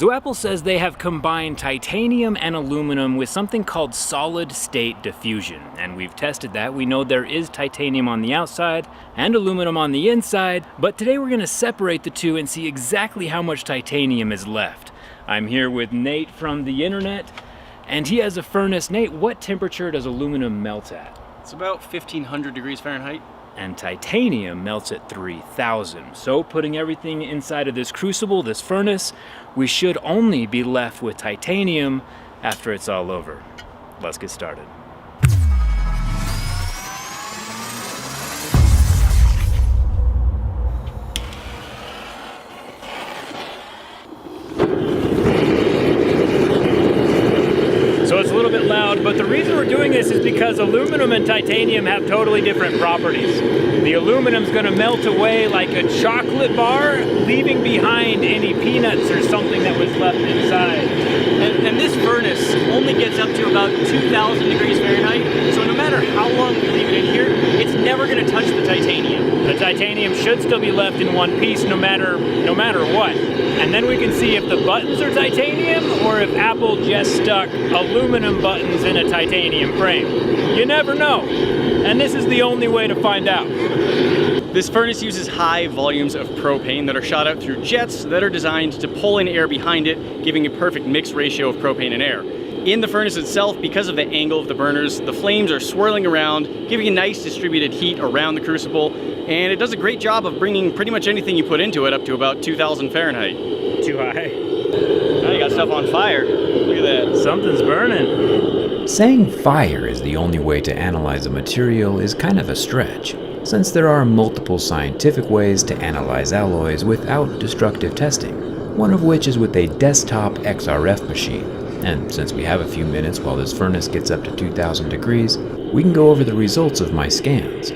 So Apple says they have combined titanium and aluminum with something called solid-state diffusion. And we've tested that. We know there is titanium on the outside and aluminum on the inside. But today we're going to separate the two and see exactly how much titanium is left. I'm here with Nate from the internet, and he has a furnace. Nate, what temperature does aluminum melt at? It's about 1500 degrees Fahrenheit. And titanium melts at 3000. So putting everything inside of this crucible, this furnace, we should only be left with titanium after it's all over. Let's get started. So it's a little bit loud, but the reason we're doing this is because aluminum and titanium have totally different properties. The aluminum's gonna melt away like a chocolate bar, leaving behind any peanuts or something that was left inside. And this furnace only gets up to about 2000 degrees Fahrenheit, so no matter how long we leave it in here, it's never gonna touch the titanium. The titanium should still be left in one piece no matter what. And then we can see if the buttons are titanium or if Apple just stuck aluminum buttons in a titanium frame. You never know. And this is the only way to find out. This furnace uses high volumes of propane that are shot out through jets that are designed to pull in air behind it, giving a perfect mixed ratio of propane and air. In the furnace itself, because of the angle of the burners, the flames are swirling around, giving a nice distributed heat around the crucible, and it does a great job of bringing pretty much anything you put into it up to about 2000 Fahrenheit. Too high. Now you got stuff on fire. Look at that. Something's burning. Saying fire is the only way to analyze a material is kind of a stretch, since there are multiple scientific ways to analyze alloys without destructive testing, one of which is with a desktop XRF machine. And since we have a few minutes while this furnace gets up to 2000 degrees, we can go over the results of my scans.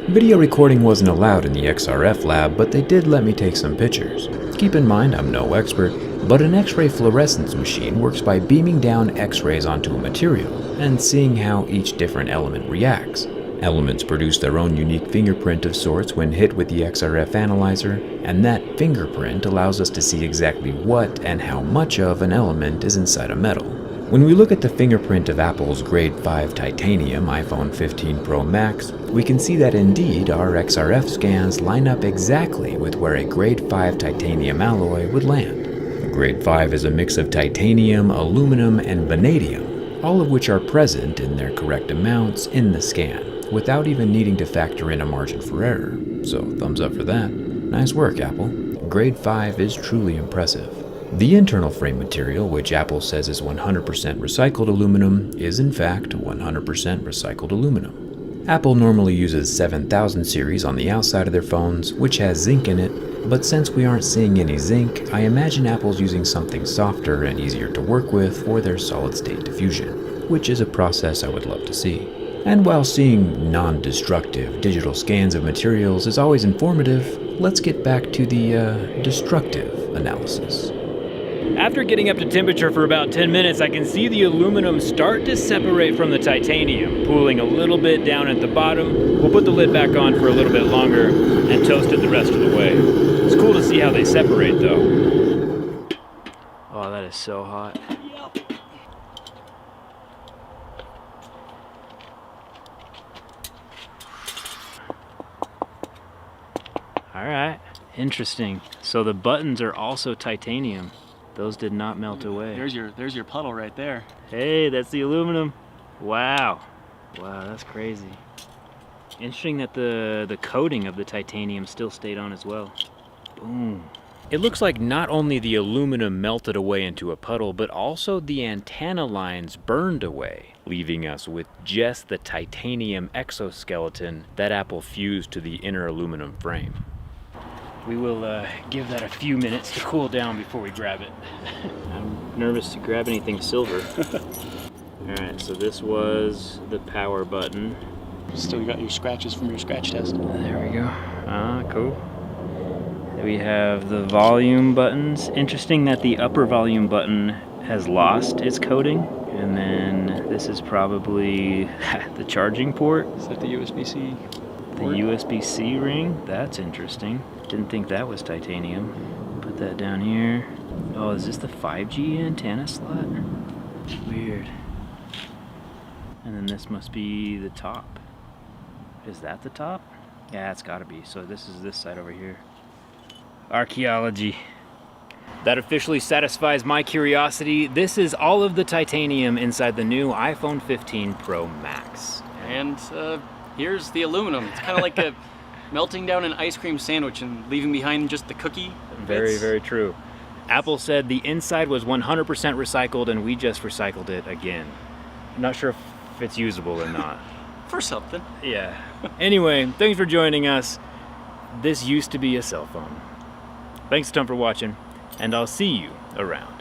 Video recording wasn't allowed in the XRF lab, but they did let me take some pictures. Keep in mind, I'm no expert, but an X-ray fluorescence machine works by beaming down X-rays onto a material and seeing how each different element reacts. Elements produce their own unique fingerprint of sorts when hit with the XRF analyzer, and that fingerprint allows us to see exactly what and how much of an element is inside a metal. When we look at the fingerprint of Apple's Grade 5 titanium iPhone 15 Pro Max, we can see that indeed our XRF scans line up exactly with where a Grade 5 titanium alloy would land. Grade 5 is a mix of titanium, aluminum, and vanadium, all of which are present in their correct amounts in the scan, without even needing to factor in a margin for error. So thumbs up for that. Nice work, Apple. Grade 5 is truly impressive. The internal frame material, which Apple says is 100% recycled aluminum, is in fact 100% recycled aluminum. Apple normally uses 7000 series on the outside of their phones, which has zinc in it, but since we aren't seeing any zinc, I imagine Apple's using something softer and easier to work with for their solid-state diffusion, which is a process I would love to see. And while seeing non-destructive digital scans of materials is always informative, let's get back to the destructive analysis. After getting up to temperature for about 10 minutes, I can see the aluminum start to separate from the titanium, pooling a little bit down at the bottom. We'll put the lid back on for a little bit longer and toast it the rest of the way. It's cool to see how they separate though. Oh, that is so hot. All right, interesting. So the buttons are also titanium. Those did not melt away. There's your puddle right there. Hey, that's the aluminum. Wow. Wow, that's crazy. Interesting that the coating of the titanium still stayed on as well. Boom. It looks like not only the aluminum melted away into a puddle, but also the antenna lines burned away, leaving us with just the titanium exoskeleton that Apple fused to the inner aluminum frame. We will give that a few minutes to cool down before we grab it. I'm nervous to grab anything silver. Alright, so this was the power button. Still got your scratches from your scratch test. There we go. Cool. We have the volume buttons. Interesting that the upper volume button has lost its coating. And then this is probably the charging port. Is that the USB-C? The USB-C ring. That's interesting. Didn't think that was titanium. Put that down here. Oh, is this the 5G antenna slot? Weird. And then this must be the top. Is that the top? Yeah, it's gotta be. So this is this side over here. Archaeology. That officially satisfies my curiosity. This is all of the titanium inside the new iPhone 15 Pro Max. And here's the aluminum. It's kind of like a melting down an ice cream sandwich and leaving behind just the cookie. Very, very true. Apple said the inside was 100% recycled and we just recycled it again. I'm not sure if it's usable or not. For something. Yeah. Anyway, thanks for joining us. This used to be a cell phone. Thanks a ton for watching, and I'll see you around.